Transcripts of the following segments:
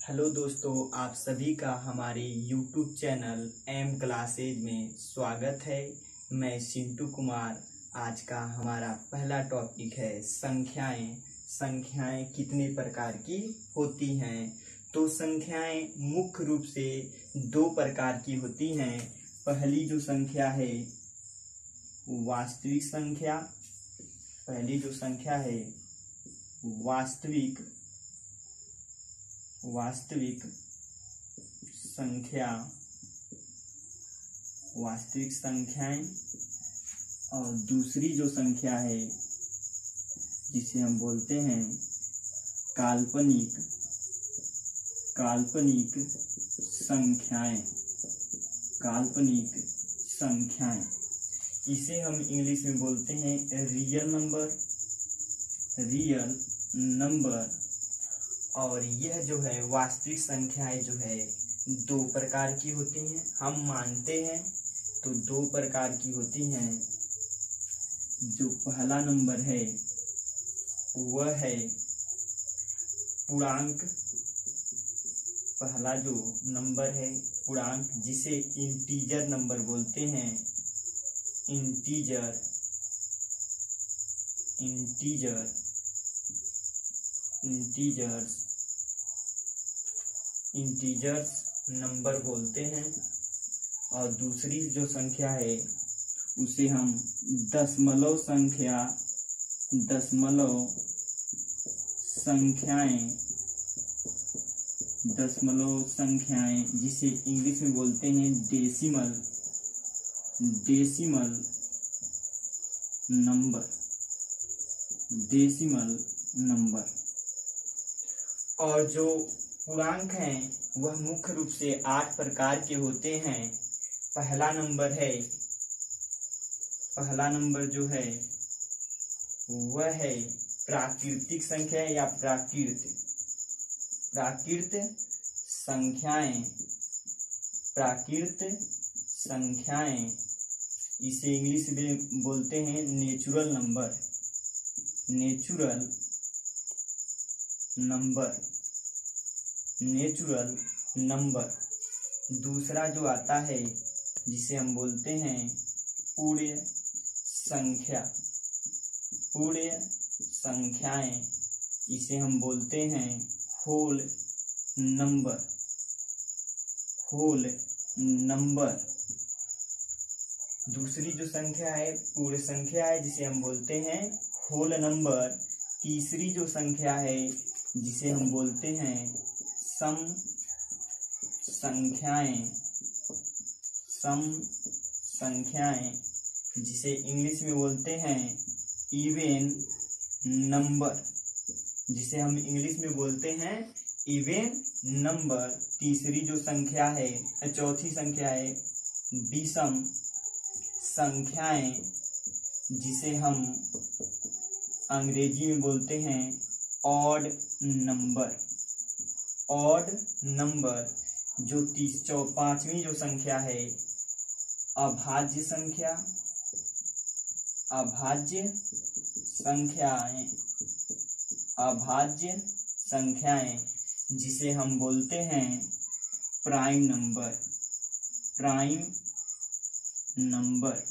Hello दोस्तों, आप सभी का हमारे YouTube चैनल एम क्लासेज में स्वागत है। मैं चिंटू कुमार। आज का हमारा पहला टॉपिक है संख्याएं। संख्याएं कितने प्रकार की होती हैं? तो संख्याएं मुख्य रूप से दो प्रकार की होती हैं। पहली जो संख्या है वास्तविक संख्या। पहली जो संख्या है वास्तविक संख्याएं और दूसरी जो संख्या है जिसे हम बोलते हैं काल्पनिक संख्याएं। इसे हम इंग्लिश में बोलते हैं रियल नंबर। और यह जो है वास्तविक संख्याएं जो है दो प्रकार की होती हैं। हम मानते हैं तो दो प्रकार की होती हैं। जो पहला नंबर है वह है पूर्णांक। पहला जो नंबर है पूर्णांक, जिसे इंटीजर नंबर बोलते हैं। इंटीजर्स नंबर बोलते हैं। और दूसरी जो संख्या है उसे हम दशमलव संख्याएं जिसे इंग्लिश में बोलते हैं डेसिमल नंबर। और जो पूर्णांक हैं वह मुख्य रूप से 8 प्रकार के होते हैं। पहला नंबर जो है वह है प्राकृतिक संख्या या प्राकृत संख्याएं। इसे इंग्लिश में बोलते हैं नेचुरल नंबर। दूसरा जो आता है जिसे हम बोलते हैं पूर्ण संख्याएं। इसे हम बोलते हैं होल नंबर। दूसरी जो संख्या है पूर्ण संख्या है जिसे हम बोलते हैं होल नंबर। तीसरी जो संख्या है जिसे हम बोलते हैं सम संख्याएं, जिसे इंग्लिश में बोलते हैं इवेन नंबर। तीसरी जो संख्या है चौथी संख्या है विषम संख्याएं, जिसे हम अंग्रेजी में बोलते हैं ऑड नंबर। जो पांचवी जो संख्या है अभाज्य संख्याएं, जिसे हम बोलते हैं प्राइम नंबर।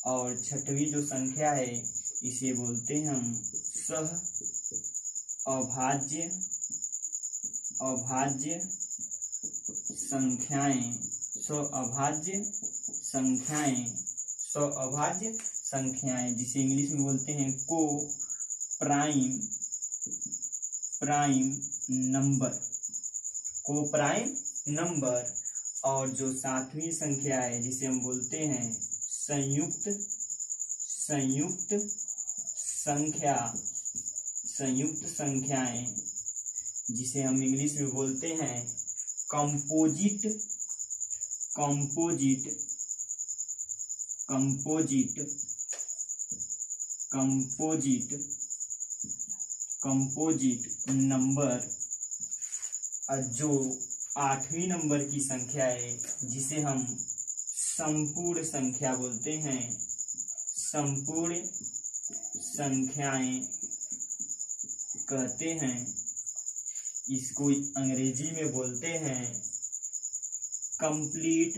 और छठवीं जो संख्या है इसे बोलते हैं हम सह अभाज्य संख्याएं, जिसे इंग्लिश में बोलते हैं को प्राइम नंबर। और जो सातवीं संख्या है जिसे हम बोलते हैं संयुक्त संख्याएं, जिसे हम इंग्लिश में बोलते हैं कंपोजिट नंबर। जो आठवीं नंबर की संख्या है जिसे हम संपूर्ण संख्या बोलते हैं। संपूर्ण संख्याएं कहते हैं इसको अंग्रेजी में बोलते हैं कंप्लीट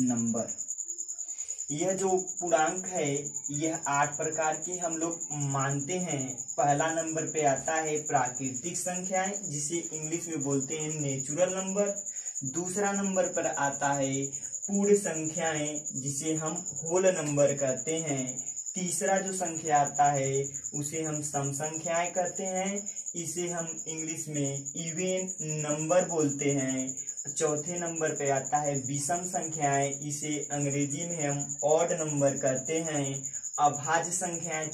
नंबर। यह जो पूर्णांक है यह 8 प्रकार की हम लोग मानते हैं। पहला नंबर पे आता है प्राकृतिक संख्याएं, जिसे इंग्लिश में बोलते हैं नेचुरल नंबर। दूसरा नंबर पर आता है पूर्ण संख्याएं, जिसे हम होल नंबर कहते हैं। तीसरा जो संख्या आता है उसे हम सम संख्याएं कहते हैं, इसे हम इंग्लिश में इवन नंबर बोलते हैं। चौथे नंबर पे आता है विषम संख्याएं, इसे अंग्रेजी में हम ऑड नंबर कहते हैं। अभाज्य संख्याएं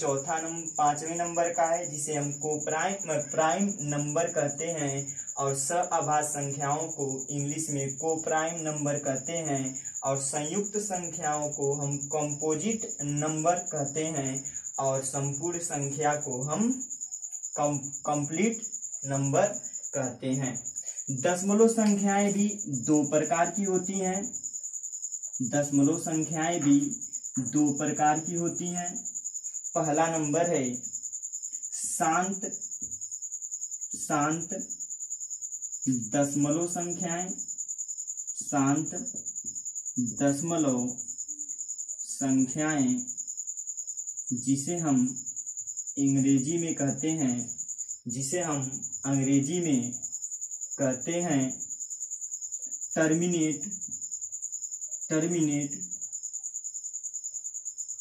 पांचवें नंबर का है, जिसे हम प्राइम नंबर कहते हैं। और अभाज्य संख्याओं को इंग्लिश में कोप्राइम नंबर कहते हैं। और संयुक्त संख्याओं को हम कंपोजिट नंबर कहते हैं। और संपूर्ण संख्या को हम कंप्लीट नंबर कहते हैं। दशमलव संख्याएं भी 2 प्रकार की होती हैं। दशमलव संख्याएं भी 2 प्रकार की होती हैं। पहला नंबर है शांत दशमलव संख्याएं। शांत दशमलव संख्याएं, जिसे हम अंग्रेजी में कहते हैं टर्मिनेट,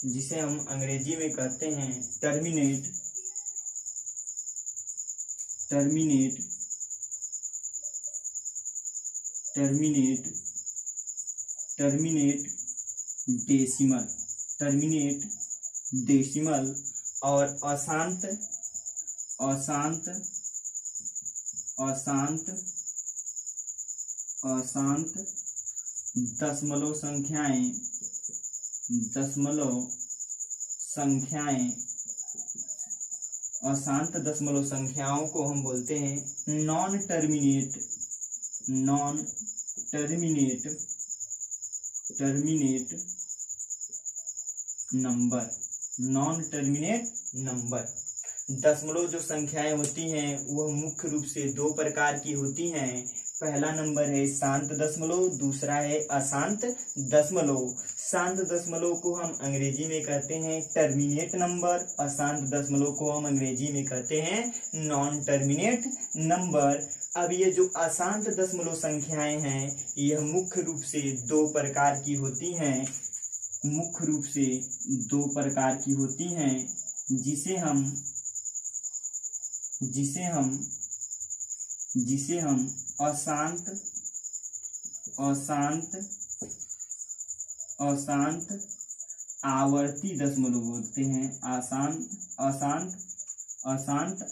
जिसे हम अंग्रेजी में कहते हैं टर्मिनेट डेसिमल। और अशांत दशमलव संख्याएं। अशांत दशमलव संख्याओं को हम बोलते हैं नॉन टर्मिनेट नंबर। दशमलव जो संख्याएं होती हैं वह मुख्य रूप से 2 प्रकार की होती हैं। पहला नंबर है शांत दशमलव, दूसरा है अशांत दशमलव। शांत दशमलव को हम अंग्रेजी में कहते हैं टर्मिनेट नंबर। अशांत दशमलव को हम अंग्रेजी में कहते हैं नॉन टर्मिनेट नंबर। अब ये जो अशांत दशमलव संख्याएं हैं यह मुख्य रूप से 2 प्रकार की होती हैं। जिसे हम अशांत आवर्ती दशमलव बोलते हैं। अशांत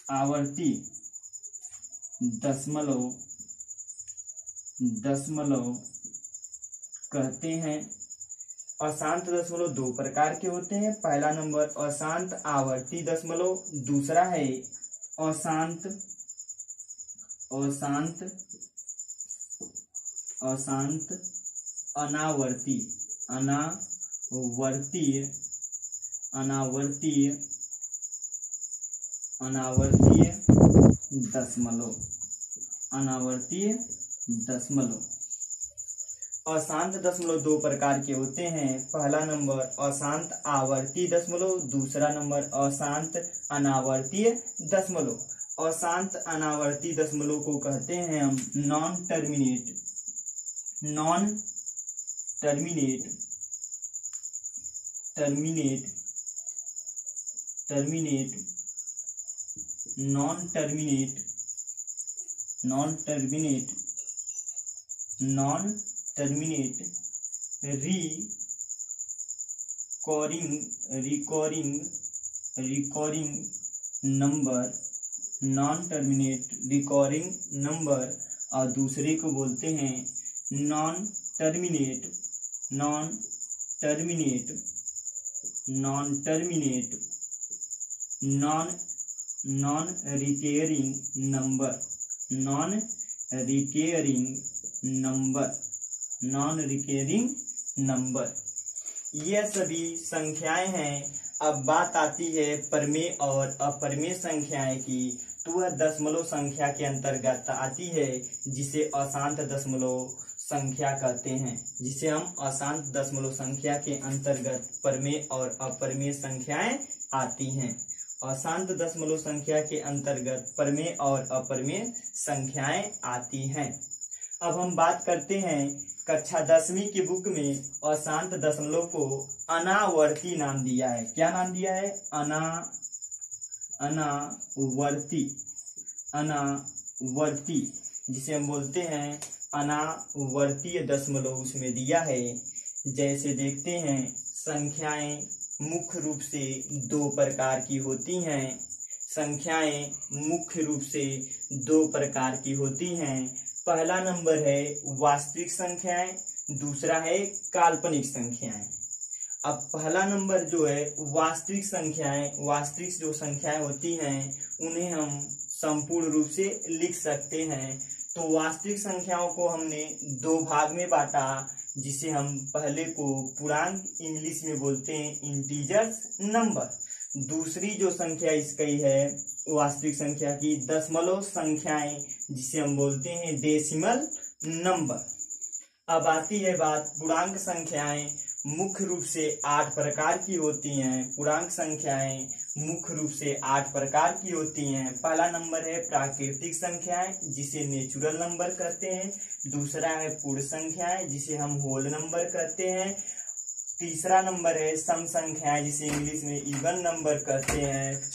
आवर्ती दशमलव कहते हैं। अशांत दशमलव 2 प्रकार के होते हैं। पहला नंबर अशांत आवर्ती दशमलव, दूसरा है अशांत अनावर्ती दशमलव। अशांत दशमलव 2 प्रकार के होते हैं। पहला नंबर अशांत आवर्ती दशमलव, दूसरा नंबर अशांत अनावर्तीय दशमलव। अशांत अनावर्ती दशमलव को कहते हैं हम नॉन टर्मिनेट रिकॉर्डिंग नंबर। और दूसरे को बोलते हैं non terminate non recurring number, non recurring number, non recurring number, ये सभी संख्याएं हैं। अब बात आती है परमेय और अपरमेय संख्याएं की, तो वह दशमलव संख्या के अंतर्गत आती है, जिसे अशांत दशमलव संख्या कहते हैं, जिसे हम अशांत दशमलव संख्या के अंतर्गत परमेय और अपरमेय संख्याएं आती हैं। अशांत दशमलव संख्या के अंतर्गत परमेय और अपरमेय संख्याएं आती हैं। अब हम बात करते हैं, कक्षा 10वीं की बुक में अशांत दशमलव को अनावर्ती नाम दिया है। क्या नाम दिया है? अनावर्ती, अनावर्ती, जिसे हम बोलते हैं अनावर्तीय दशमलव उसमें दिया है। जैसे देखते हैं, संख्याएं मुख्य रूप से दो प्रकार की होती हैं। संख्याएं मुख्य रूप से दो प्रकार की होती हैं। पहला नंबर है वास्तविक संख्याएं, दूसरा है काल्पनिक संख्याएं। अब पहला नंबर जो है वास्तविक संख्याएं, वास्तविक जो संख्याएं होती हैं उन्हें हम संपूर्ण रूप से लिख सकते हैं। तो वास्तविक संख्याओं को हमने दो भाग में बांटा, जिसे हम पहले को पूर्णांक इंग्लिश में बोलते हैं इंटीजर्स नंबर। दूसरी जो संख्या इसकी है वास्तविक संख्या की, दशमलव संख्याएं, जिसे हम बोलते हैं डेसिमल नंबर। अब आती है बात, पूर्णांक संख्याएं मुख्य रूप से 8 प्रकार की होती हैं। पूर्णांक संख्याएं मुख्य रूप से 8 प्रकार की होती हैं। पहला नंबर है प्राकृतिक संख्याएं, जिसे नेचुरल नंबर कहते हैं। दूसरा है पूर्ण संख्याएं, जिसे हम होल नंबर कहते हैं। तीसरा नंबर है सम संख्याएं, जिसे इंग्लिश में इवन नंबर कहते हैं।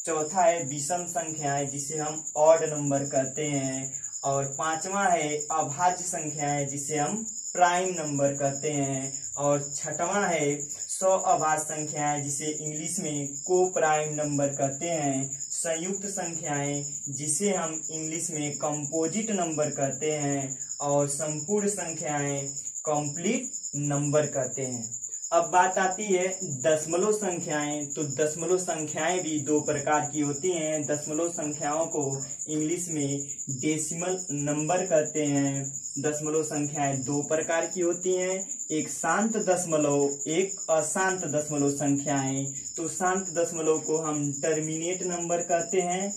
चौथा है विषम संख्याएं, जिसे हम ऑड नंबर कहते हैं। और पांचवा है अभाज्य संख्याएं, जिसे हम प्राइम नंबर कहते हैं। और छठवां है सौ अभाज्य संख्याएं, जिसे इंग्लिश में को प्राइम नंबर कहते हैं। संयुक्त संख्याएं, जिसे हम इंग्लिश में कंपोजिट नंबर कहते हैं। और संपूर्ण संख्याएं कंप्लीट नंबर कहते हैं। अब बात आती है दशमलव संख्याएं। तो दशमलव संख्याएं भी दो प्रकार की होती हैं। दशमलव संख्याओं को इंग्लिश में डेसिमल नंबर कहते हैं। दशमलव संख्याएं दो प्रकार की होती हैं, एक शांत दशमलव, एक अशांत दशमलव संख्याएं। तो शांत दशमलव को हम टर्मिनेट नंबर कहते हैं।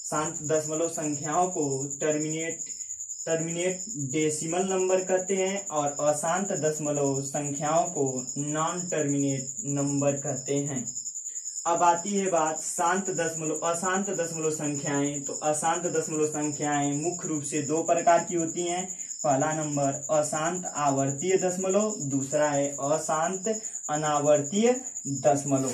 शांत दशमलव संख्याओं को टर्मिनेट डेसिमल नंबर कहते हैं। और अशांत दशमलव संख्याओं को नॉन टर्मिनेट नंबर कहते हैं। अब आती है बात अशांत दशमलव संख्याएं। तो अशांत दशमलव संख्याएं मुख्य रूप से दो प्रकार की होती हैं। पहला नंबर अशांत आवर्तीय दशमलव, दूसरा है अशांत अनावर्तीय दशमलव।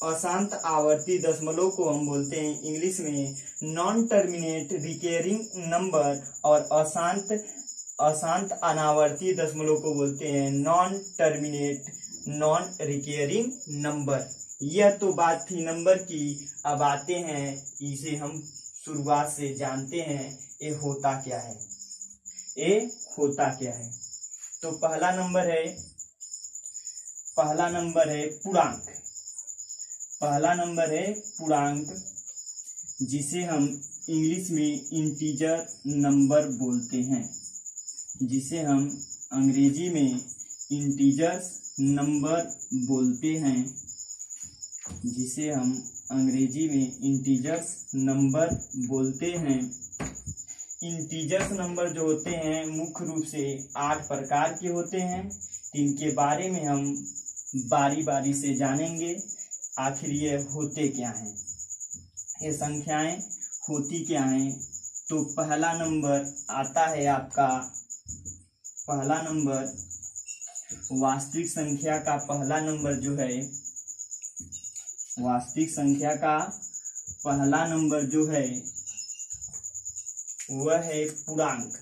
अशांत आवर्ती दशमलव को हम बोलते हैं इंग्लिश में नॉन टर्मिनेट रिकरिंग नंबर। और अशांत अनावर्ती दशमलव को बोलते हैं non terminate non recurring number. यह तो बात थी नंबर की। अब आते हैं, इसे हम शुरुआत से जानते हैं ये होता क्या है। तो पहला नंबर है पूर्णांक। पहला नंबर है पूर्णांक, जिसे हम इंग्लिश में इंटीजर नंबर बोलते हैं, जिसे हम अंग्रेजी में इंटीजर्स नंबर बोलते हैं, जिसे हम अंग्रेजी में इंटीजर्स नंबर बोलते हैं। इंटीजर्स नंबर जो होते हैं मुख्य रूप से 8 प्रकार के होते हैं। इनके बारे में हम बारी बारी से जानेंगे, आखिर ये होते क्या हैं, ये संख्याएं होती क्या हैं। तो पहला नंबर आता है आपका, पहला नंबर वास्तविक संख्या का पहला नंबर जो है, वास्तविक संख्या का पहला नंबर जो है वह है पूर्णांक।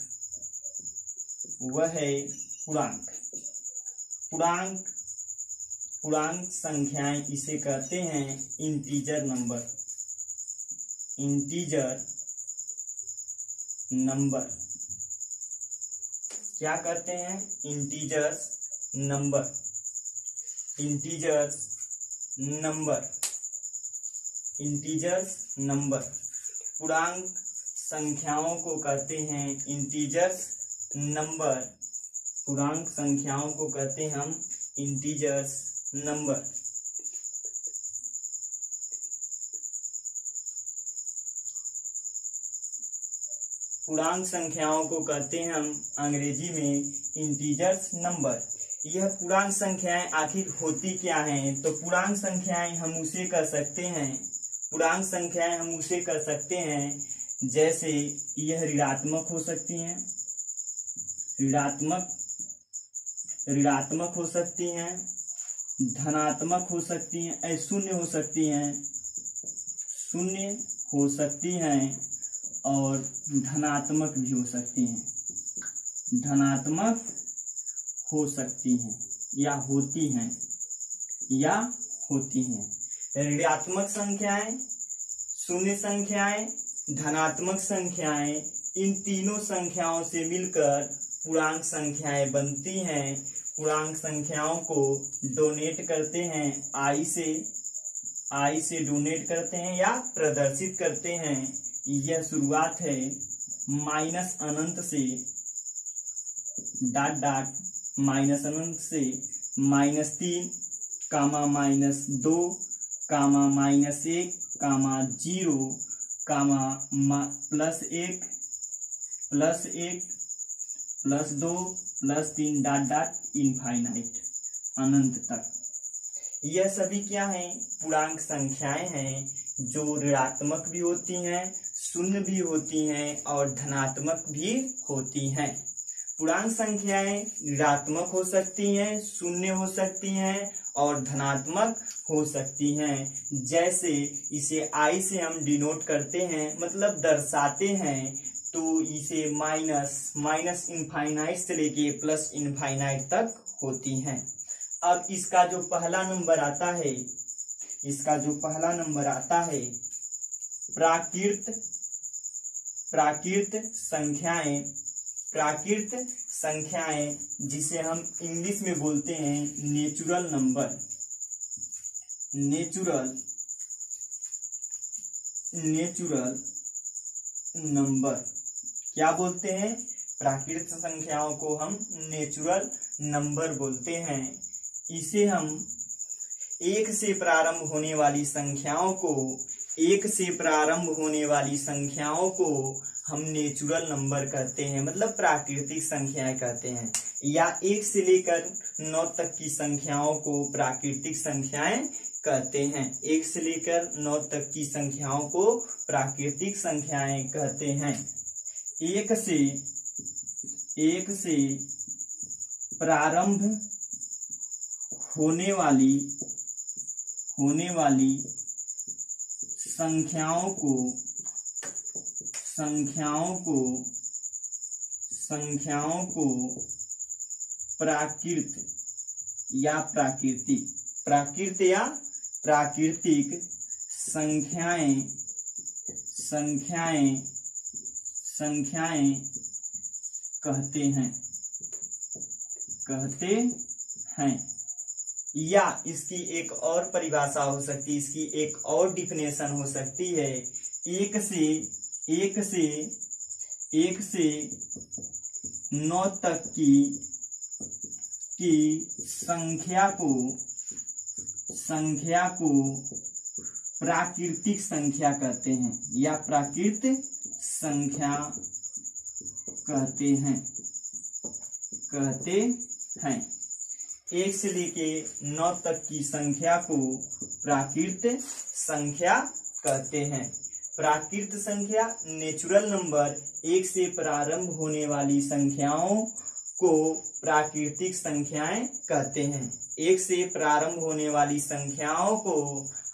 पूर्णांक संख्याएं इसे कहते हैं इंटीजर नंबर। क्या कहते हैं? Integer number, integers number. पूर्णांक संख्याओं को कहते हैं इंटीजर्स नंबर। पूर्णांक संख्याओं को कहते हैं हम इंटीजर्स नंबर। पूर्णांक संख्याओं को कहते हैं हम अंग्रेजी में इंटीजर्स नंबर। यह पूर्णांक संख्याएं आखिर होती क्या हैं? तो पूर्णांक संख्याएं हम उसे कह सकते हैं, पूर्णांक संख्याएं हम उसे कह सकते हैं जैसे यह ऋणात्मक हो सकती हैं, ऋणात्मक हो सकती हैं, धनात्मक हो सकती हैं, शून्य हो सकती हैं, शून्य हो सकती हैं और धनात्मक भी हो सकती हैं, धनात्मक हो सकती हैं या होती हैं, या होती हैं। ऋणात्मक संख्याएं, शून्य संख्याएं, धनात्मक संख्याएं, इन तीनों संख्याओं से मिलकर पूर्णांक संख्याएं बनती हैं। पूर्णांक संख्याओं को डोनेट करते हैं आई से डोनेट करते हैं या प्रदर्शित करते हैं। यह शुरुआत है माइनस अनंत से डॉट डॉट, माइनस अनंत से -3, कामा -2, कामा -1, कामा 0, कामा +1, +1, +2, +3 डॉट डॉट इनफाइनाइट, अनंत तक। यह सभी क्या हैं? पूर्णांक संख्याएं हैं जो ऋणात्मक भी होती हैं, शून्य भी होती हैं और धनात्मक भी होती हैं। पूर्णांक संख्याएं ऋणात्मक हो सकती हैं, शून्य हो सकती हैं और धनात्मक हो सकती हैं। जैसे इसे आई से हम डिनोट करते हैं, मतलब दर्शाते हैं, तो इसे माइनस इनफाइनाइट से लेके प्लस इनफाइनाइट तक होती हैं। अब इसका जो पहला नंबर आता है, इसका जो पहला नंबर आता है प्राकृत संख्याएं, प्राकृत संख्याएं जिसे हम इंग्लिश में बोलते हैं नेचुरल नंबर, नेचुरल नंबर। क्या बोलते हैं? प्राकृत संख्याओं को हम नेचुरल नंबर बोलते हैं। इसे हम एक से प्रारंभ होने वाली संख्याओं को, एक से प्रारंभ होने वाली संख्याओं को हम नेचुरल नंबर कहते हैं, मतलब प्राकृतिक संख्याएं कहते हैं। या 1 से लेकर 9 तक की संख्याओं को प्राकृतिक संख्याएं कहते हैं। 1 से लेकर 9 तक की संख्याओं को प्राकृतिक संख्याएं कहते हैं। एक से प्रारंभ होने वाली संख्याओं को प्राकृत या प्राकृतिक संख्याएं कहते हैं। या इसकी एक और परिभाषा हो सकती है, इसकी एक और डिफिनेशन हो सकती है। एक से 9 तक की संख्या को प्राकृतिक संख्या कहते हैं या प्राकृतिक संख्या कहते हैं। 1 से लेके 9 तक की संख्या को प्राकृत संख्या कहते हैं। प्राकृत संख्या नेचुरल नंबर, 1 से प्रारंभ होने वाली संख्याओं को प्राकृतिक संख्याएं कहते हैं। 1 से प्रारंभ होने वाली संख्याओं को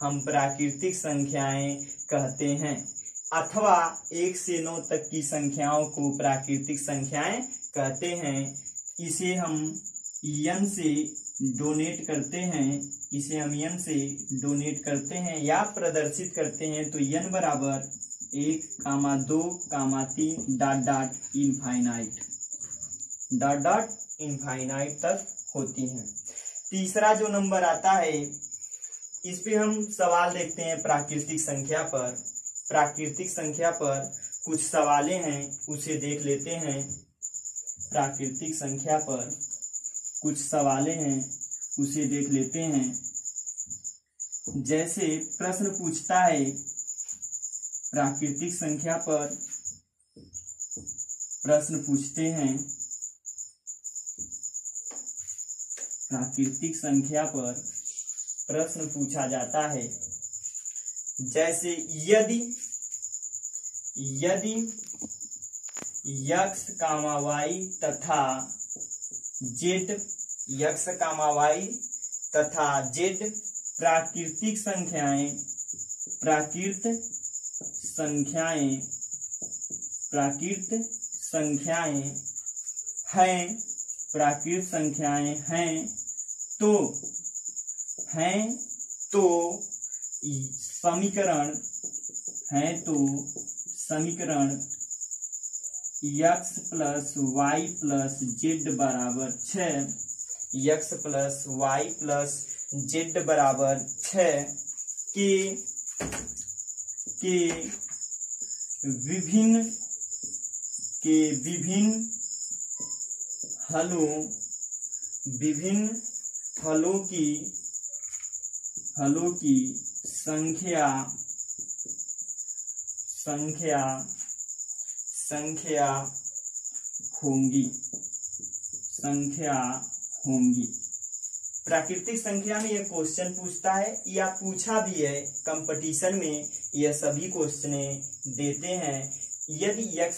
हम प्राकृतिक संख्याएं कहते हैं। अथवा 1 से 9 तक की संख्याओं को प्राकृतिक संख्याएं कहते हैं। इसे हम n से डोनेट करते हैं, इसे हम n से डोनेट करते हैं या प्रदर्शित करते हैं, तो n बराबर 1, 2, 3 डॉट डॉट इनफाइनाइट तक होती हैं। तीसरा जो नंबर आता है इस पे हम सवाल देखते हैं प्राकृतिक संख्या पर। प्राकृतिक संख्या पर कुछ सवालें हैं, उसे देख लेते हैं। प्राकृतिक संख्या पर कुछ सवालें हैं, उसे देख लेते हैं। जैसे प्रश्न पूछता है, प्राकृतिक संख्या पर प्रश्न पूछते हैं। प्राकृतिक संख्या पर प्रश्न पूछा जाता है। जैसे यदि x, y तथा z, x, y तथा z प्राकृतिक संख्याएं हैं, तो समीकरण x plus y plus z बराबर 6, x plus y plus z बराबर 6 के विभिन्न हलों की संख्या होंगी। प्राकृतिक संख्या में यह क्वेश्चन पूछता है या पूछा भी है कंपटीशन में, यह सभी क्वेश्चन देते हैं। यदि x,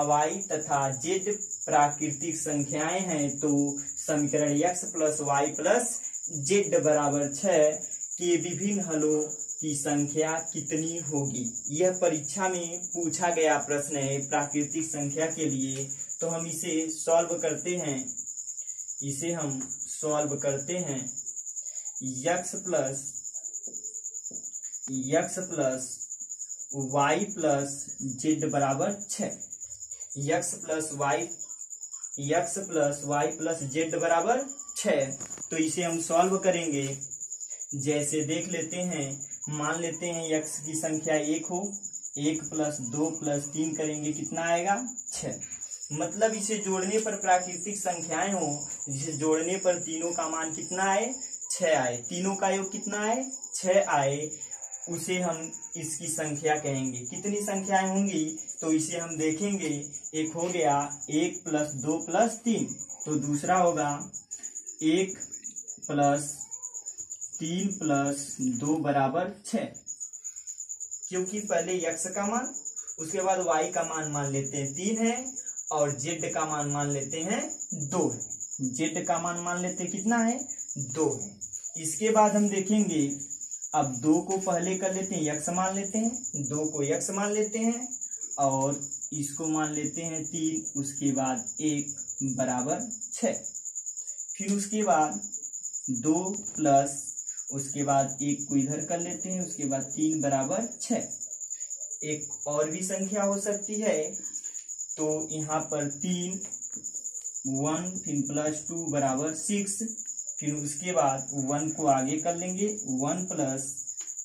y तथा z प्राकृतिक संख्याएं हैं तो समीकरण x plus y plus z बराबर 6 के विभिन्न हलों की संख्या कितनी होगी। यह परीक्षा में पूछा गया प्रश्न है प्राकृतिक संख्या के लिए। तो हम इसे सॉल्व करते हैं। x plus y plus z बराबर 6, x plus y plus z बराबर 6। तो इसे हम सॉल्व करेंगे। जैसे देख लेते हैं, मान लेते हैं x की संख्या 1 हो, 1 प्लस 2 प्लस 3 करेंगे, कितना आएगा 6। मतलब इसे जोड़ने पर प्राकृतिक संख्याएं हो, जिसे जोड़ने पर तीनों का मान कितना आए 6 आए, तीनों का योग कितना आए 6 आए, उसे हम इसकी संख्या कहेंगे। कितनी संख्याएं होंगी तो इसे हम देखेंगे। एक हो गया 1 प्लस 2 प्लस 3, तो दूसरा होगा 1 प्लस 3 प्लस 2 बराबर 6, क्योंकि पहले x का मान, उसके बाद y का मान लेते हैं 3 है और z का मान लेते हैं 2 है। z का मान लेते हैं कितना है 2 है। इसके बाद हम देखेंगे, अब 2 को पहले कर लेते हैं x मान लेते हैं, 2 को x मान लेते हैं और इसको मान लेते हैं 3, उसके बाद 1 बराबर 6। फिर उसके बाद 2 प्लस, उसके बाद 1 को इधर कर लेते हैं, उसके बाद 3 बराबर 6। एक और भी संख्या हो सकती है, तो यहाँ पर 3, 1 फिर प्लस 2 बराबर 6। फिर उसके बाद 1 को आगे कर लेंगे, 1 प्लस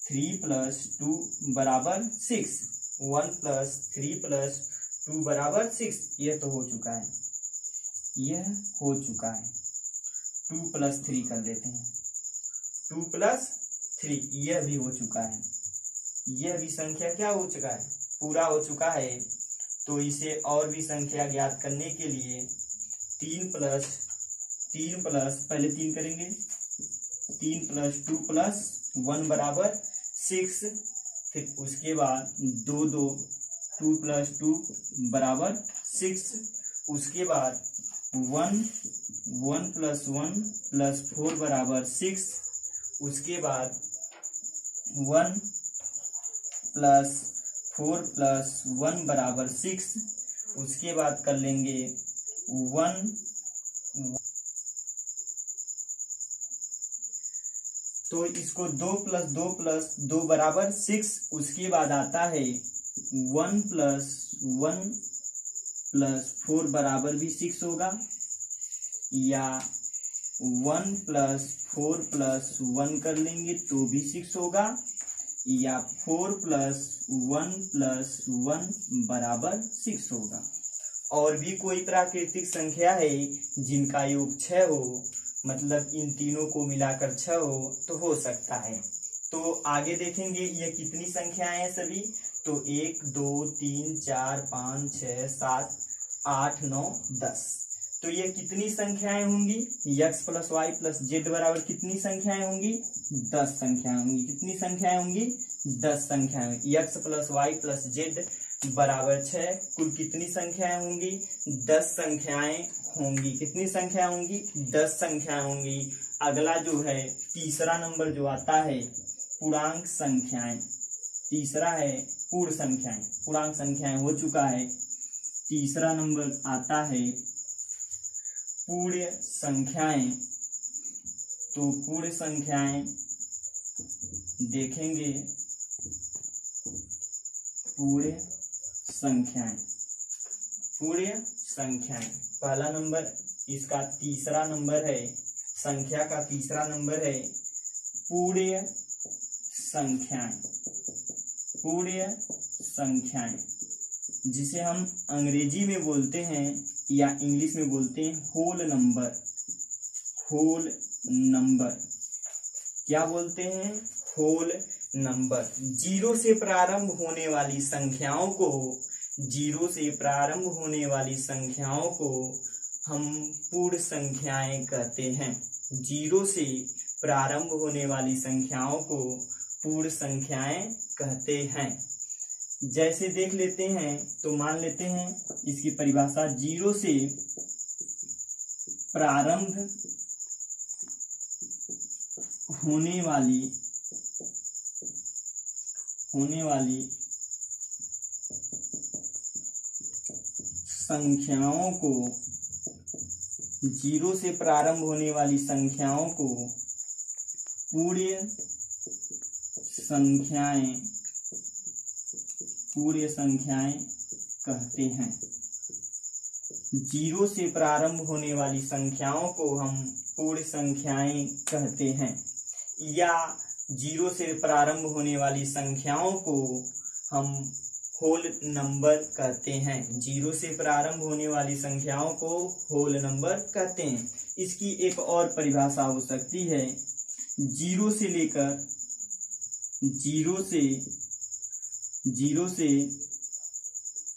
3 प्लस 2 बराबर 6, 1 प्लस 3 प्लस 2 बराबर 6। यह तो हो चुका है, 2 प्लस 3 कर लेते हैं, 2 प्लस 3, यह भी हो चुका है। यह भी संख्या क्या हो चुका है, पूरा हो चुका है। तो इसे और भी संख्या ज्ञात करने के लिए 3 प्लस पहले 3 करेंगे, 3 प्लस 2 प्लस 1 बराबर 6। फिर उसके बाद 2 प्लस 2 बराबर 6। उसके बाद 1 प्लस 1 प्लस 4 बराबर 6। उसके बाद 1 प्लस 4 प्लस 1 बराबर 6। उसके बाद कर लेंगे 1, तो इसको 2 प्लस 2 प्लस 2 बराबर 6। उसके बाद आता है 1 प्लस 1 प्लस 4 बराबर भी 6 होगा, या 1 + 4 + 1 कर लेंगे तो भी 6 होगा, या 4 + 1 + 1 बराबर 6 होगा। और भी कोई प्राकृतिक संख्या है जिनका योग 6 हो, मतलब इन तीनों को मिलाकर 6 हो तो हो सकता है। तो आगे देखेंगे ये कितनी संख्याएं हैं सभी, तो 1 2 3 4 5 6 7 8 9 10। तो ये कितनी संख्याएं होंगी, x + y + z बराबर कितनी संख्याएं होंगी, 10 संख्याएं होंगी। कितनी संख्याएं होंगी, 10 संख्याएं। x + y + z बराबर 6, कुल कितनी संख्याएं होंगी, 10 संख्याएं होंगी। कितनी संख्या होंगी, 10 संख्याएं होंगी। अगला जो है तीसरा नंबर जो आता है पूर्णांक संख्याएं, तीसरा है पूर्ण संख्याएं। पूर्णांक संख्याएं हो चुका है, तीसरा नंबर आता है पूर्ण संख्याएं। तो पूर्ण संख्याएं देखेंगे, पूर्ण संख्याएं, पूर्ण संख्याएं पहला नंबर, इसका तीसरा नंबर है, संख्या का तीसरा नंबर है पूर्ण संख्याएं। पूर्ण संख्याएं जिसे हम अंग्रेजी में बोलते हैं या इंग्लिश में बोलते हैं होल नंबर। होल नंबर क्या बोलते हैं, होल नंबर। 0 से प्रारंभ होने वाली संख्याओं को, 0 से प्रारंभ होने वाली संख्याओं को हम पूर्ण संख्याएं कहते हैं। 0 से प्रारंभ होने वाली संख्याओं को पूर्ण संख्याएं कहते हैं। जैसे देख लेते हैं, तो मान लेते हैं इसकी परिभाषा, 0 से प्रारंभ होने वाली संख्याओं को, 0 से प्रारंभ होने वाली संख्याओं को पूर्ण संख्याएं कहते हैं। 0 से प्रारंभ होने वाली संख्याओं को हम पूर्ण संख्याएं कहते हैं, या 0 से प्रारंभ होने वाली संख्याओं को हम होल नंबर कहते हैं। 0 से प्रारंभ होने वाली संख्याओं को होल नंबर कहते हैं। इसकी एक और परिभाषा हो सकती है, 0 से लेकर 0 से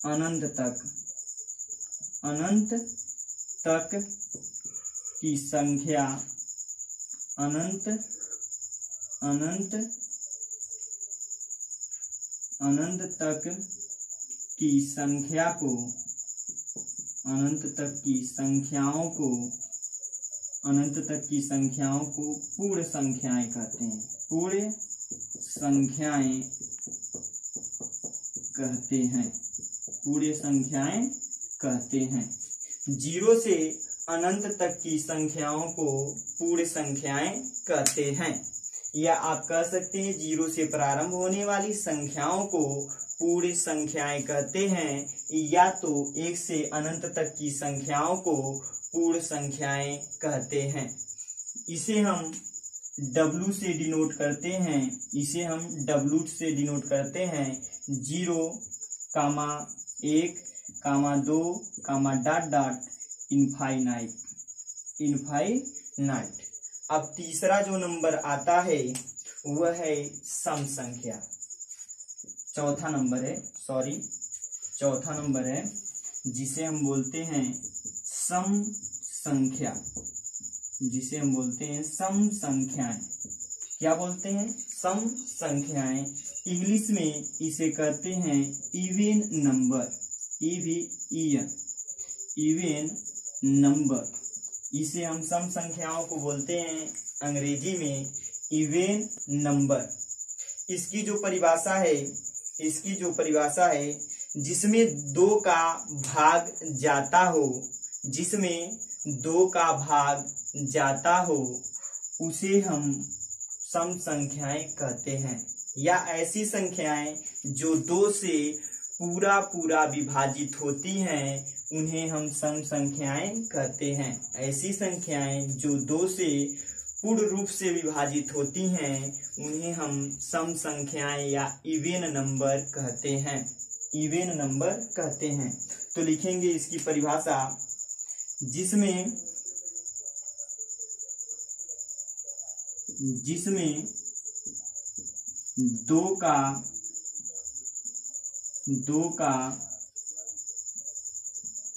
अनंत तक की संख्या, अनंत तक की संख्या को, अनंत तक की संख्याओं को पूर्ण संख्याएं कहते हैं। पूर्ण संख्याएं कहते हैं, पूर्ण संख्याएं कहते हैं। 0 से अनंत तक की संख्याओं को पूर्ण संख्याएं कहते हैं, या आप कह सकते हैं 0 से प्रारंभ होने वाली संख्याओं को पूर्ण संख्याएं कहते हैं, या तो 1 से अनंत तक की संख्याओं को पूर्ण संख्याएं कहते हैं। इसे हम W से डिनोट करते हैं, 0, 1, 2, इनफाइनाइट। अब तीसरा जो नंबर आता है वह है सम संख्या। चौथा नंबर है जिसे हम बोलते हैं सम संख्या, जिसे हम बोलते हैं सम संख्याएं। क्या बोलते हैं, सम संख्याएं। इंग्लिश में इसे कहते हैं इवन नंबर, इवन नंबर। इसे हम सम संख्याओं को बोलते हैं अंग्रेजी में इवन नंबर। इसकी जो परिभाषा है जिसमें 2 का भाग जाता हो, उसे हम सम संख्याएं कहते हैं, या ऐसी संख्याएं जो 2 से पूरा विभाजित होती हैं उन्हें हम सम संख्याएं कहते हैं। ऐसी संख्याएं जो 2 से पूर्ण रूप से विभाजित होती हैं उन्हें हम सम संख्याएं या इवेन नंबर कहते हैं। इवेन नंबर कहते हैं। तो लिखेंगे इसकी परिभाषा, जिसमें 2 का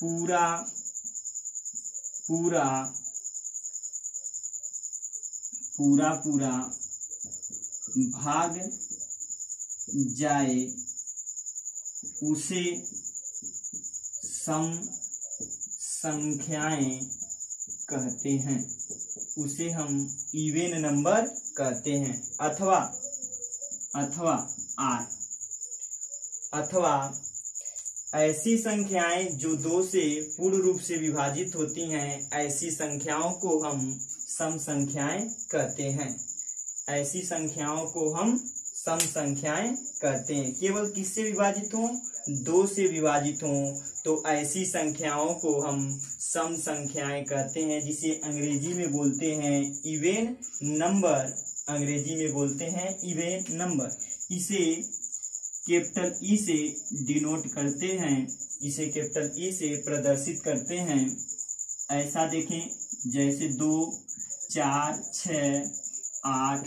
पूरा भाग जाए उसे सम संख्याएं कहते हैं। उसे हम इवेन नंबर कहते हैं। अथवा ऐसी संख्याएं जो 2 से पूर्ण रूप से विभाजित होती हैं, ऐसी संख्याओं को हम सम संख्याएं कहते हैं। ऐसी संख्याओं को हम सम संख्याएं कहते हैं। केवल किससे विभाजित हों? 2 से विभाजित हों तो ऐसी संख्याओं को हम सम संख्याएं कहते हैं, जिसे अंग्रेजी में बोलते हैं इवेन नंबर। अंग्रेजी में बोलते हैं इवेन नंबर। इसे कैपिटल ई से डिनोट करते हैं, इसे कैपिटल ई से प्रदर्शित करते हैं। ऐसा देखें, जैसे 2, 4, 6, 8 ...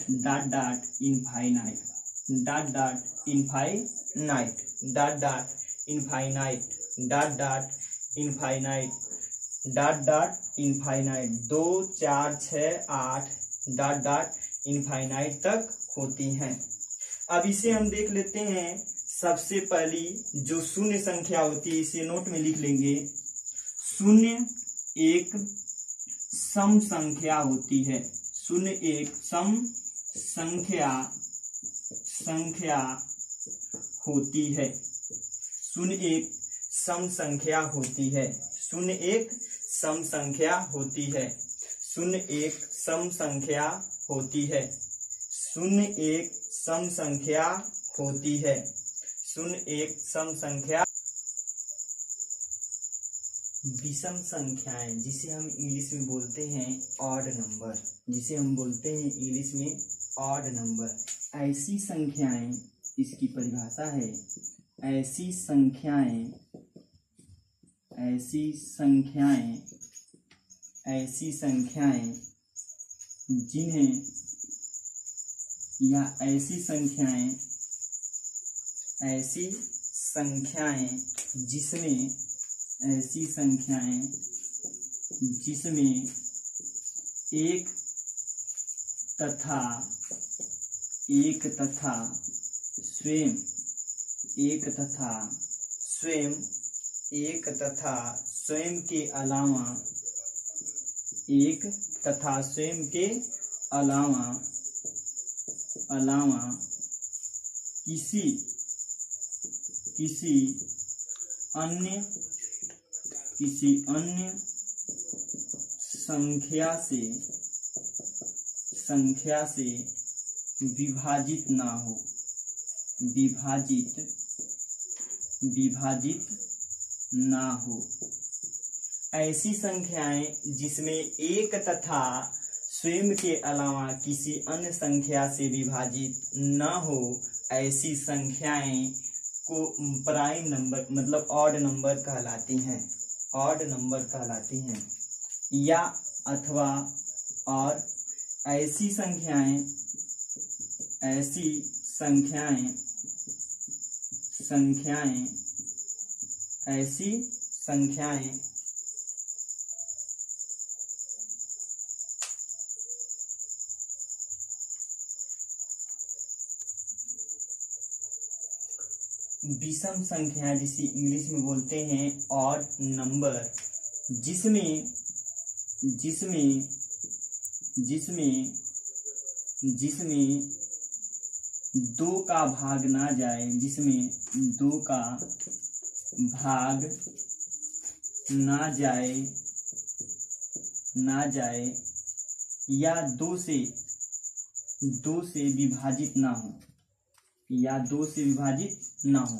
इनफाइनाइट इनफाइनाइट 2, 4, 6, 8 ... इनफाइनाइट तक होती हैं। अब इसे हम देख लेते हैं। सबसे पहली जो शून्य संख्या होती है, इसे नोट में लिख लेंगे। शून्य एक सम संख्या होती है। शून्य एक सम संख्या होती है। शून्य एक सम संख्या होती है। शून्य एक सम संख्या होती है। शून्य एक सम संख्या होती है। शून्य एक सम संख्या होती है। शून्य एक सम संख्या। विषम संख्याएं, जिसे हम इंग्लिश में बोलते हैं ऑड नंबर, जिसे हम बोलते हैं इंग्लिश में ऑड नंबर। ऐसी संख्याएं, इसकी परिभाषा है, ऐसी संख्याएं जिन्हें या ऐसी संख्याएं जिसमें एक तथा स्वयं के अलावा किसी अन्य संख्या से विभाजित ना हो। ऐसी संख्याएं जिसमें एक तथा स्वयं के अलावा किसी अन्य संख्या से विभाजित न हो, ऐसी संख्याएं को प्राइम नंबर मतलब ऑड नंबर कहलाती हैं। ऑड नंबर कहलाती हैं। या अथवा और ऐसी संख्याएं विषम संख्या, जिसे इंग्लिश में बोलते हैं ऑड नंबर, जिसमें 2 का भाग ना जाए, जिसमें 2 का भाग ना जाए या 2 से विभाजित ना हो,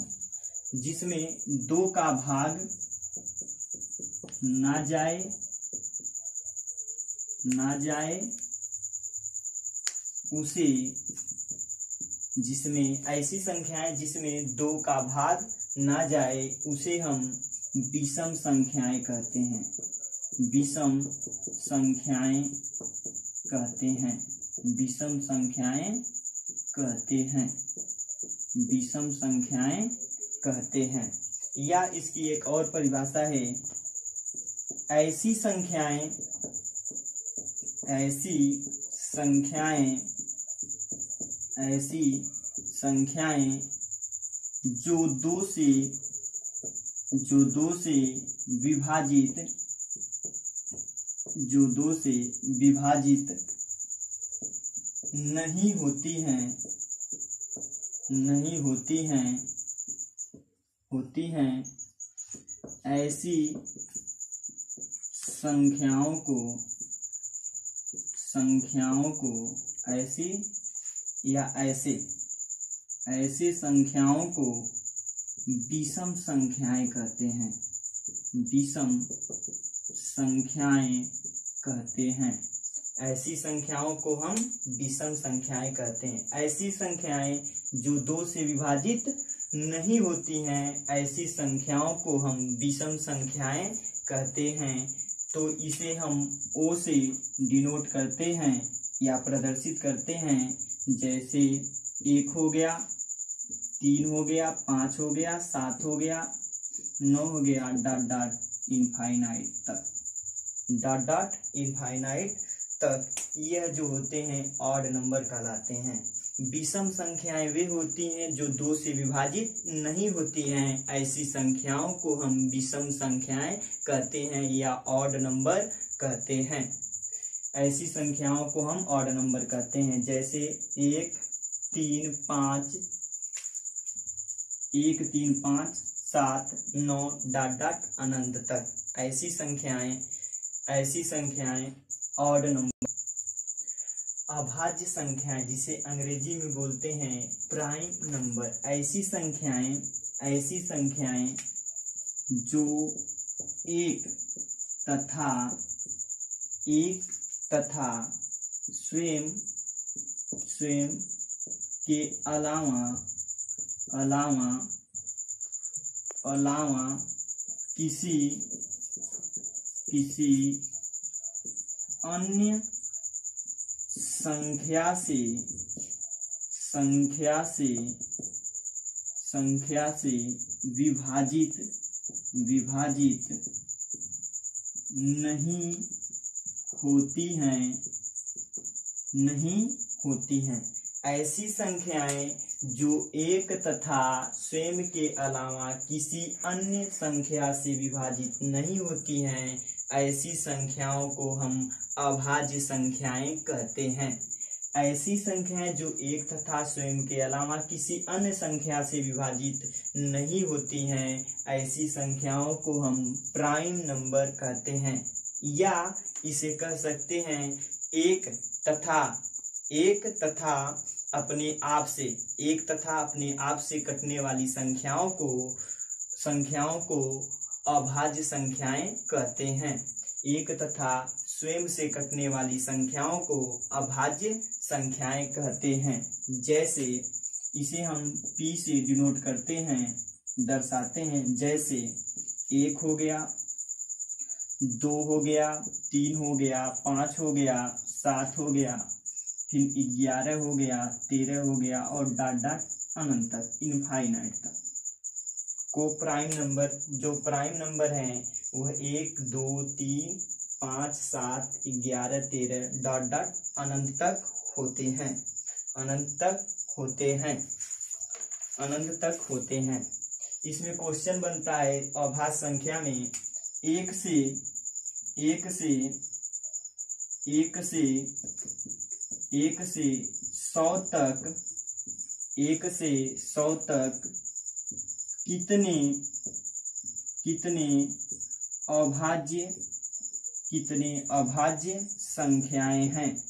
जिसमें 2 का भाग ना जाए उसे, जिसमें ऐसी संख्याएं जिसमें 2 का भाग ना जाए उसे हम विषम संख्याएं कहते हैं। विषम संख्याएं कहते हैं। विषम संख्याएं कहते हैं। विषम संख्याएं कहते हैं। या इसकी एक और परिभाषा है, ऐसी संख्याएं जो दो से विभाजित नहीं होती हैं ऐसी संख्याओं को ऐसे संख्याओं को विषम संख्याएं कहते हैं। विषम संख्याएं कहते हैं। ऐसी संख्याओं को हम विषम संख्याएं कहते हैं। ऐसी संख्याएं जो 2 से विभाजित नहीं होती हैं ऐसी संख्याओं को हम विषम संख्याएं कहते हैं। तो इसे हम O से डिनोट करते हैं या प्रदर्शित करते हैं, जैसे 1 हो गया, 3 हो गया, 5 हो गया, 7 हो गया, 9 हो गया, इनफाइनाइट तक। यह जो होते हैं ऑड नंबर कहलाते हैं। विषम संख्याएं वे होती हैं जो 2 से विभाजित नहीं होती हैं। ऐसी संख्याओं को हम विषम संख्याएं कहते हैं या ऑड नंबर कहते हैं। ऐसी संख्याओं को हम ऑड नंबर कहते हैं, जैसे 1, 3, 5, 7, 9 अनंत तक। ऐसी संख्याएं ऑड नंबर। अभाज्य संख्याएं जिसे अंग्रेजी में बोलते हैं प्राइम नंबर। ऐसी संख्याएं जो एक तथा स्वयं के अलावा किसी अन्य संख्या से विभाजित नहीं होती हैं। ऐसी संख्याएं जो एक तथा स्वयं के अलावा किसी अन्य संख्या से विभाजित नहीं होती हैं ऐसी संख्याओं को हम अभाज्य संख्याएं कहते हैं। ऐसी संख्याएं जो एक तथा स्वयं के अलावा किसी अन्य संख्या से विभाजित नहीं होती हैं ऐसी संख्याओं को हम प्राइम नंबर कहते हैं। या इसे कह सकते हैं एक तथा अपने आप से कटने वाली संख्याओं को अभाज्य संख्याएं कहते हैं। एक तथा स्वयं से कटने वाली संख्याओं को अभाज्य संख्याएं कहते हैं। जैसे इसे हम P से डिनोट करते हैं, दर्शाते हैं, जैसे 1 हो गया, 2 हो गया, 3 हो गया, 5 हो गया, 7 हो गया, फिर 11 हो गया, 13 हो गया और अनंत तक, इनफाइनाइट तक। को जो प्राइम नंबर हैं वह 1, 2, 3, 5, 7, 11, 13 अनंत तक होते हैं। इसमें क्वेश्चन बनता है अभाज्य संख्या में 1 से 100 तक कितने अभाज्य संख्याएं हैं।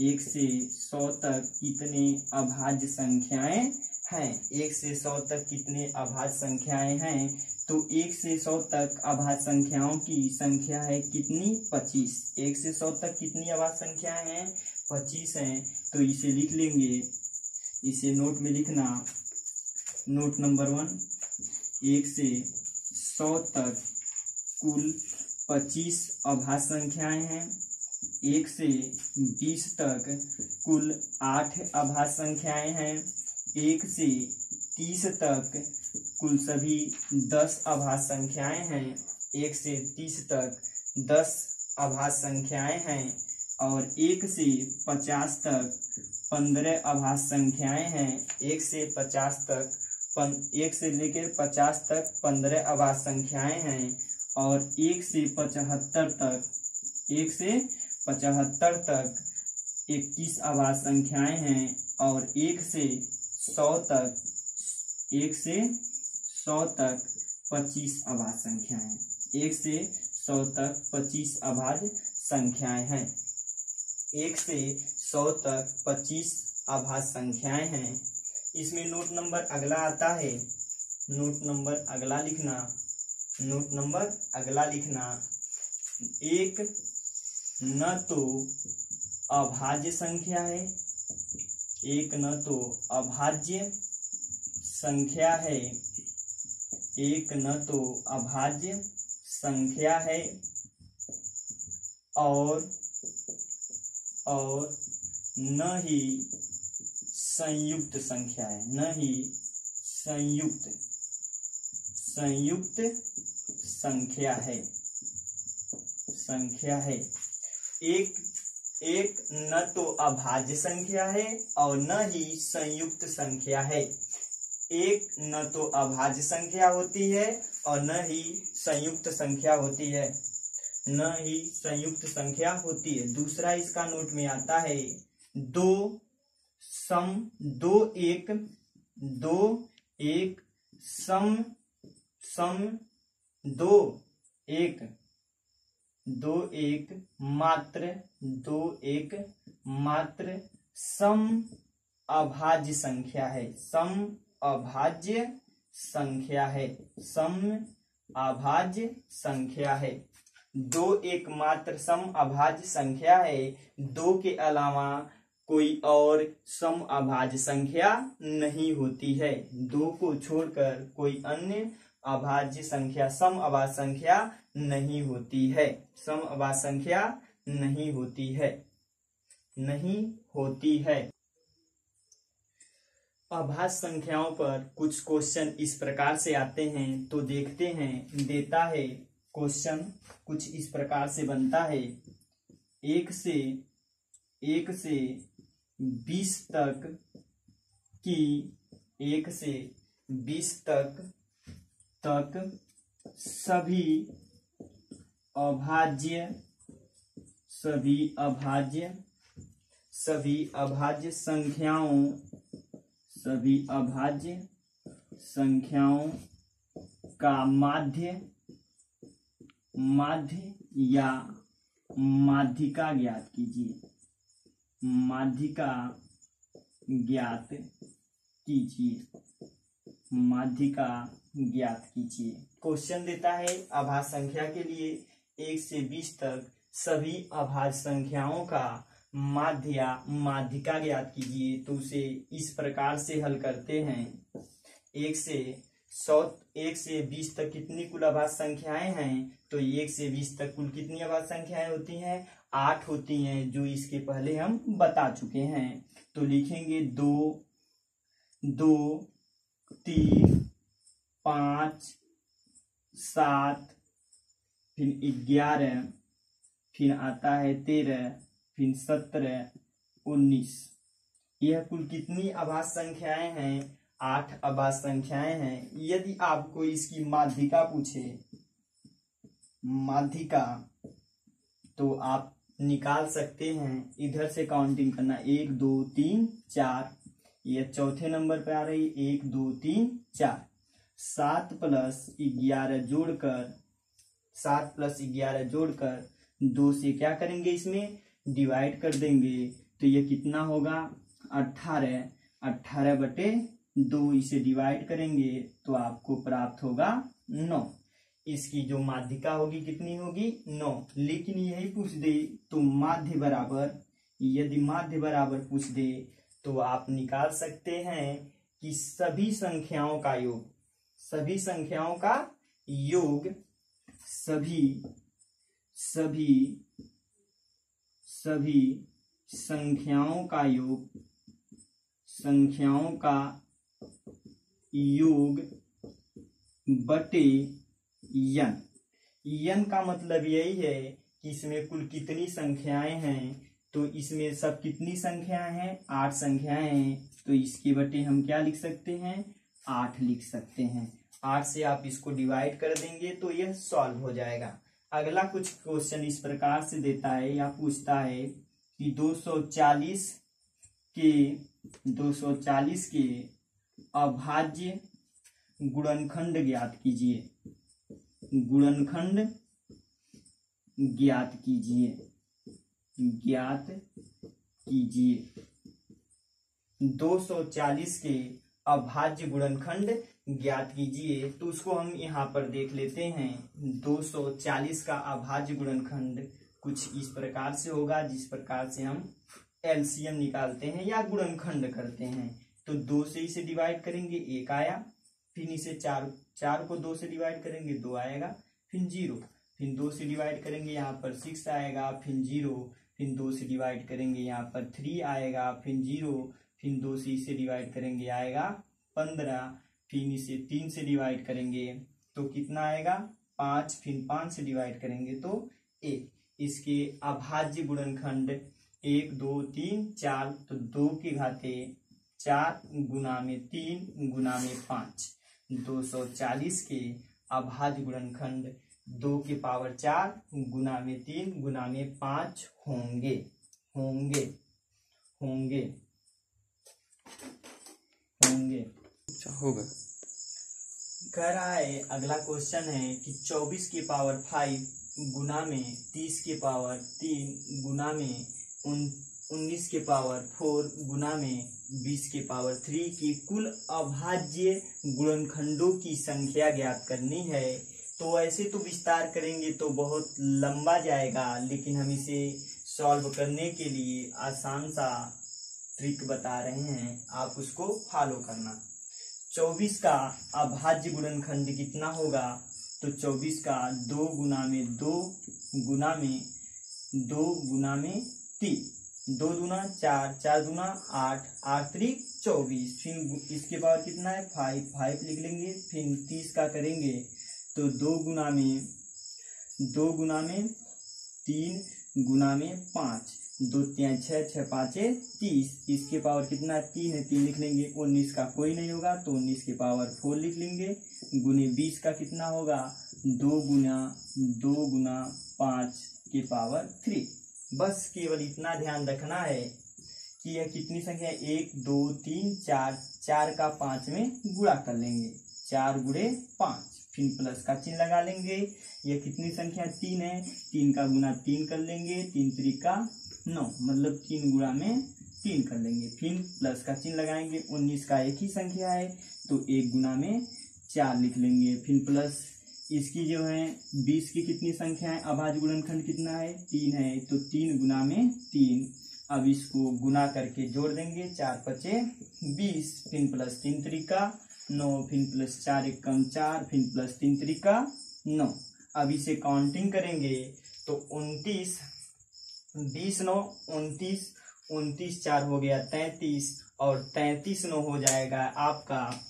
1 से 100 तक कितने अभाज्य संख्याएं हैं। 1 से 100 तक कितने अभाज्य संख्याएं हैं, तो 1 से 100 तक अभाज्य संख्याओं की संख्या है कितनी? 25। 1 से 100 तक कितनी अभाज्य संख्याएं हैं? 25 हैं। तो इसे लिख लेंगे, इसे नोट में लिखना। नोट नंबर 1, 1 से 100 तक कुल 25 अभाज्य संख्याएं हैं। 1 से 20 तक कुल 8 अभाज्य संख्याएं हैं। 1 से 30 तक कुल सभी 10 अभाज्य संख्याएं हैं। 1 से 30 तक 10 अभाज्य संख्याएं हैं। और 1 से 50 तक 15 अभाज्य संख्याएं हैं। 1 से 50 तक 1 से लेकर 50 तक 15 अभाज्य संख्याएं हैं। और 1 से 75 तक 21 अभाज्य संख्याएं हैं। और 1 से 100 तक 25 अभाज्य संख्याएं। 1 से 100 तक 25 अभाज्य संख्याएं हैं। 1 से 100 तक 25 अभाज्य संख्याएं हैं। इसमें नोट नंबर अगला आता है। नोट नंबर अगला लिखना। एक न तो अभाज्य संख्या है, एक न तो अभाज्य संख्या है, एक न तो अभाज्य संख्या है और न ही संयुक्त संख्या है, न ही संयुक्त संख्या है। एक न तो अभाज्य संख्या है और न ही संयुक्त संख्या है। एक न तो अभाज्य संख्या होती है और न ही संयुक्त संख्या होती है, न ही संयुक्त संख्या होती है। दूसरा इसका नोट में आता है दो एक मात्र सम अभाज्य संख्या है, सम अभाज्य संख्या है। दो एकमात्र सम अभाज्य संख्या है। दो के अलावा कोई और सम अभाज्य संख्या नहीं होती है। दो को छोड़कर कोई अन्य अभाज्य संख्या सम अभाज्य संख्या नहीं होती है, सम अभाज्य संख्या नहीं होती है। अभाज्य संख्याओं पर कुछ क्वेश्चन इस प्रकार से आते हैं, तो देखते हैं। देता है क्वेश्चन कुछ इस प्रकार से बनता है। 1 से 20 तक की 1 से 20 तक सभी अभाज्य संख्याओं का माध्य या माध्यिका ज्ञात कीजिए। माध्यिका ज्ञात कीजिए। क्वेश्चन देता है अभाज्य संख्या के लिए 1 से 20 तक सभी अभाज्य संख्याओं का माध्य या माध्यिका ज्ञात कीजिए। तो उसे इस प्रकार से हल करते हैं। 1 से 20 तक कितनी कुल अभाज्य संख्याएं हैं? तो 1 से 20 तक कुल कितनी अभाज्य संख्याएं होती हैं? 8 होती हैं, जो इसके पहले हम बता चुके हैं। तो लिखेंगे 2, 3, 5, 7, फिर 11, फिर आता है 13, फिर 17, 19। यह कुल कितनी अभाज्य संख्याएं हैं? 8 अभाज्य संख्याएं हैं। यदि आपको इसकी माध्यिका पूछे, माध्यिका, तो आप निकाल सकते हैं। इधर से काउंटिंग करना 1 2 3 4, यह चौथे नंबर पे आ रही 1 2 3 4। 7 प्लस 11 जोड़कर 2 से क्या करेंगे? इसमें डिवाइड कर देंगे। तो यह कितना होगा? 18 बटे 2। इसे डिवाइड करेंगे तो आपको प्राप्त होगा 9। इसकी जो माध्यिका होगी कितनी होगी 9। लेकिन यही पूछ दे तो माध्य बराबर, यदि माध्य बराबर पूछ दे तो आप निकाल सकते हैं कि सभी संख्याओं का योग, सभी संख्याओं का योग, सभी संख्याओं का योग, संख्याओं का योग बटे n। n का मतलब यही है कि इसमें कुल कितनी संख्याएं हैं, तो इसमें सब कितनी संख्याएं हैं 8 संख्याएं हैं, तो इसके बटे हम क्या लिख सकते हैं 8 लिख सकते हैं। 8 से आप इसको डिवाइड कर देंगे तो यह सॉल्व हो जाएगा। अगला कुछ क्वेश्चन इस प्रकार से देता है या पूछता है कि 240 के अभाज्य गुणनखंड ज्ञात कीजिए, गुणनखंड ज्ञात कीजिए, ज्ञात कीजिए। 240 के अभाज्य गुणनखंड ज्ञात कीजिए, तो उसको हम यहाँ पर देख लेते हैं। 240 का अभाज्य गुणनखंड कुछ इस प्रकार से होगा, जिस प्रकार से हम एलसीएम निकालते हैं या गुणनखंड करते हैं। तो 2 से इसे डिवाइड करेंगे 1 आया, फिर इसे 4 को 2 से डिवाइड करेंगे 2 आएगा, फिर 0, फिर 2 से डिवाइड करेंगे यहाँ पर 6 आएगा, फिर 0, फिर 2 से डिवाइड करेंगे यहाँ पर 3 आएगा, फिर 0, फिर 2 से इसे डिवाइड करेंगे आएगा 15, फिर इसे 3 से डिवाइड करेंगे तो कितना आएगा 5, फिर 5 से डिवाइड करेंगे तो 1। इसके अभाज्य गुणनखंड 1 2 3 4, तो 2 की घाते 4 गुना में 3 गुना में 5। 240 के अभाज्य गुणनखंड 2 की पावर 4 गुना में 3 गुना में 5 होंगे, होंगे, होंगे, होंगे, होगा। कह रहा है अगला क्वेश्चन है कि 24 की पावर 5 गुना में 30 की पावर 3 गुना में 19 के पावर 4 गुना में 20 के पावर 3 की कुल अभाज्य गुणनखंडों की संख्या ज्ञात करनी है। तो ऐसे तो विस्तार करेंगे तो बहुत लंबा जाएगा, लेकिन हम इसे सॉल्व करने के लिए आसान सा ट्रिक बता रहे हैं, आप उसको फॉलो करना। 24 का अभाज्य गुणनखंड कितना होगा, तो 24 का 2 गुना में 2 गुना में 2 गुना में 3, 2 दूना 4, 4 दूना 8, 8 3 24, फिर इसके पावर कितना है 5 लिख लेंगे, फिर 30 का करेंगे तो 2 गुना में 3 गुना में 5, 2 3 6 6 5 30, इसके पावर कितना है 3 है, 3 लिख लेंगे। 19 का कोई नहीं होगा तो 19 के पावर 4 लिख लेंगे, गुने 20 का कितना होगा 2 गुना 5 के पावर 3। बस केवल इतना ध्यान रखना है कि यह कितनी संख्या 1 2 3 4, 4 का 5 में गुणा कर लेंगे, 4 गुणे 5, फिर प्लस का चिन्ह लगा लेंगे। यह कितनी संख्या 3 है, 3 का गुना 3 कर लेंगे, 3 3 का 9, मतलब 3 गुणा में 3 कर लेंगे, फिर प्लस का चिन्ह लगाएंगे। 19 का एक ही संख्या है तो 1 गुना में 4 लिख लेंगे, फिर प्लस इसकी जो है 20 की कितनी संख्या है, अभाज्य गुणनखंड कितना है 3 है, तो 3 गुना में 3। अब इसको गुना करके जोड़ देंगे, 4 5 20, फिर प्लस 3 3 का 9, फिर प्लस 4 1 कम 4, फिर प्लस 3 3 का 9। अब इसे काउंटिंग करेंगे तो 29 20 9 29, 29 4 हो गया 33, और 33 9 हो जाएगा आपका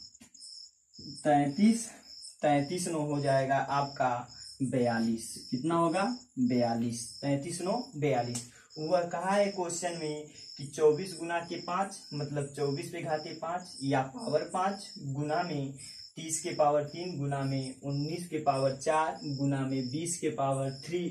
33 9 हो जाएगा आपका 42। कितना होगा 42, 33 9 42। वह कहा है क्वेश्चन में कि 24 गुना के 5 मतलब 24 पे घाते 5 या पावर 5 गुना में 30 के पावर 3 गुना में 19 के पावर 4 गुना में 20 के पावर 3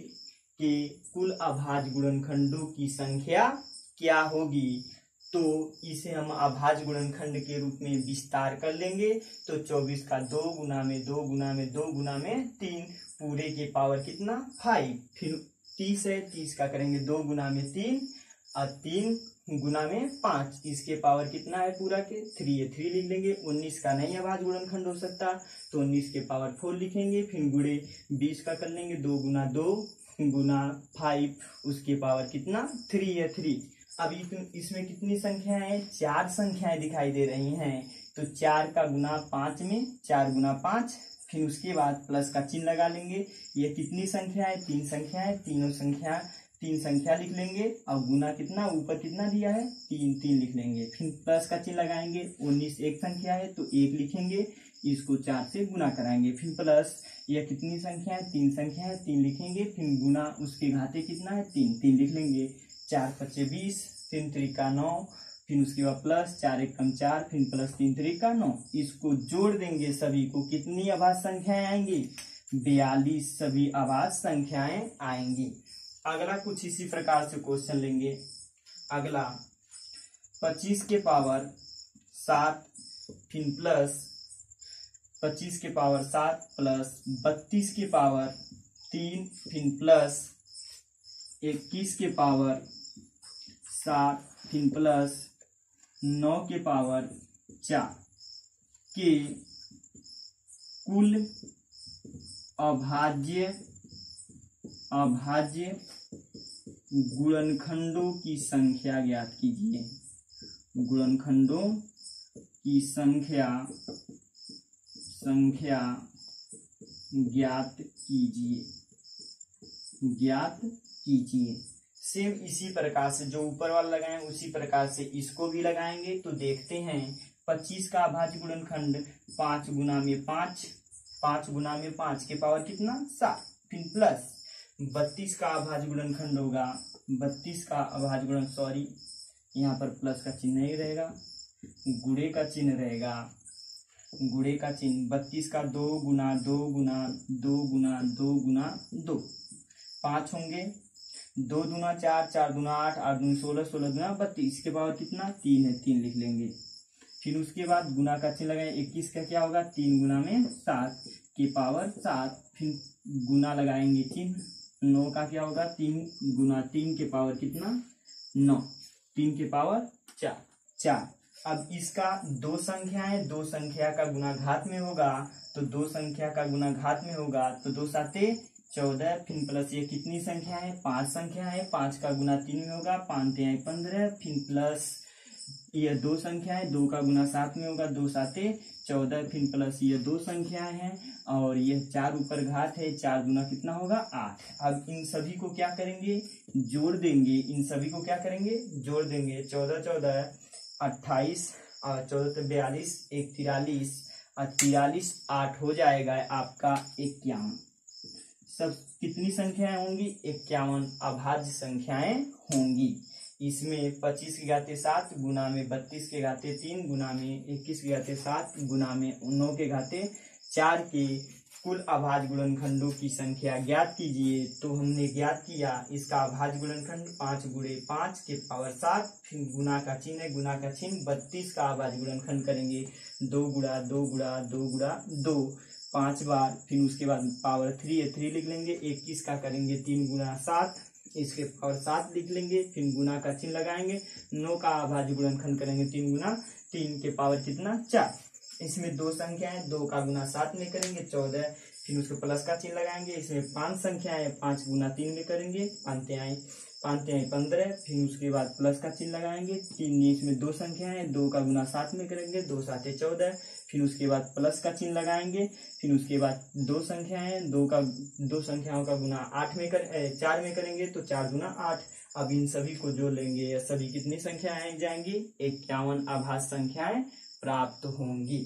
के कुल अभाज्य गुणनखंडों की संख्या क्या होगी। तो इसे हम अभाज्य गुणनखंड के रूप में विस्तार कर लेंगे। तो 24 का 2 गुना में 2 गुना में 2 गुना में 3 पूरे के पावर कितना 5, फिर 30 है, 30 का करेंगे 2 गुना में 3 और 3 गुना में 5, इसके पावर कितना है पूरा के 3 है, 3 लिख लेंगे। 19 का नहीं अभाज्य गुणनखंड हो सकता तो 19 के पावर 4 लिखेंगे, फिर गुणे 20 का कर लेंगे, 2 गुना 2 गुना 5, उसके पावर कितना 3 है 3। अब इसमें कितनी संख्याएं हैं, 4 संख्याएं दिखाई दे रही हैं, तो 4 का गुना 5 में 4 गुना 5, फिर उसके बाद प्लस का चिन्ह लगा लेंगे। ये कितनी संख्या है, 3 संख्या है, तीन संख्या लिख लेंगे और गुना कितना ऊपर कितना दिया है 3 लिख लेंगे, फिर प्लस का चिन्ह लगाएंगे। 19 एक संख्या है तो 1 लिखेंगे, इसको 4 से गुना कराएंगे, फिर प्लस यह कितनी संख्या है 3 संख्या है 3 लिखेंगे, फिर गुना उसके घाते कितना है 3 लिख लेंगे। 4 पच्चे 20, 3 त्रिका 9, फिर उसके बाद प्लस 4 एकम 4, फिर प्लस 3 त्रिका 9। इसको जोड़ देंगे सभी को, कितनी अभाज्य संख्याएं आएंगी 42 सभी अभाज्य संख्याएं आएंगी। अगला कुछ इसी प्रकार से क्वेश्चन लेंगे। अगला 25 के पावर 7 फिर प्लस 25 के पावर 7 प्लस 32 के पावर 3 फिर प्लस 21 के पावर 7 फिर प्लस 9 के पावर 4 के कुल अभाज्य गुणनखंडों की संख्या ज्ञात कीजिए। गुणनखंडों की संख्या ज्ञात कीजिए। सेम इसी प्रकार से जो ऊपर वाला लगाए उसी प्रकार से इसको भी लगाएंगे। तो देखते हैं 25 का अभाज्य गुणनखंड 5 गुना में 5 गुना में 5 के पावर कितना 7, फिर प्लस 32 का अभाज्य गुणनखंड होगा 32 का अभाज्य गुणन यहाँ पर प्लस का चिन्ह नहीं रहेगा, गुणे का चिन्ह रहेगा। गुणे का चिन्ह 32 का 2 गुना 2 गुना 2 गुना 2 गुना 2 5 होंगे, 2 दूना 4 4 दूना 8 8 दूना 16 16 दूना 32 के पावर कितना 3 है 3 लिख लेंगे। फिर उसके बाद गुना का चिन्ह लगाए 21 का क्या होगा 3 गुना में 7 के पावर 7, फिर गुना लगाएंगे चिन्ह 9 का क्या होगा 3 गुना 3 के पावर कितना 9, 3 के पावर 4। अब इसका दो संख्या का गुना घात में होगा, तो 2 संख्या का गुना घात में होगा तो 2 साते 14, फिर प्लस ये कितनी संख्या है 5 संख्या है, 5 का गुना 3 में होगा 5 तिहाई 15, फिर प्लस ये 2 संख्या है 2 का गुना 7 में होगा 2 साते 14, फिर प्लस ये 2 संख्या है और ये 4 ऊपर घात है 4 गुना कितना होगा 8। अब इन सभी को क्या करेंगे जोड़ देंगे, इन सभी को क्या करेंगे जोड़ देंगे। 14 14 28 और 14 तो 42 1 43 और 43 8 हो जाएगा आपका 51। सब कितनी संख्याएं होंगी 51 अभाज्य संख्याएं होंगी। इसमें 25 के घाते 7 गुना में 32 के घाते 3 गुना में 21 के घाते 7 गुना में 9 के घाते 4 के कुल अभाज्य गुणनखंडों की संख्या ज्ञात कीजिए। तो हमने ज्ञात किया इसका अभाज्य गुणनखंड 5 गुणे 5 के पावर 7, फिर गुना का चिन्ह है, गुना का चिन्ह 32 का अभाज्य गुणनखंड करेंगे 2 गुणा 2 गुणा 2 गुणा 2 5 बार, फिर उसके बाद पावर 3 है 3 लिख लेंगे। 21 का करेंगे 3 गुना 7, इसके पावर 7 लिख लेंगे, फिर गुना का चिन्ह लगाएंगे। 9 का अभाज्य गुणनखंड करेंगे 3 गुना 3 के पावर कितना 4। इसमें 2 संख्या है 2 का गुना 7 में करेंगे 14, फिर उसको प्लस का चिन्ह लगाएंगे। इसमें 5 संख्या है 5 गुना 3 में करेंगे 5 तिहाई 15, फिर उसके बाद प्लस का चिन्ह लगाएंगे। 3 इसमें 2 संख्या है 2 का गुना 7 में करेंगे 2 साते 14, फिर उसके बाद प्लस का चिन्ह लगाएंगे। फिर उसके बाद 2 संख्या है 2 संख्याओं का गुना 4 में करेंगे तो 4 गुना 8। अब इन सभी को जोड़ लेंगे, सभी कितनी संख्याएं जाएंगी 51 अभाज्य संख्याएं प्राप्त होंगी।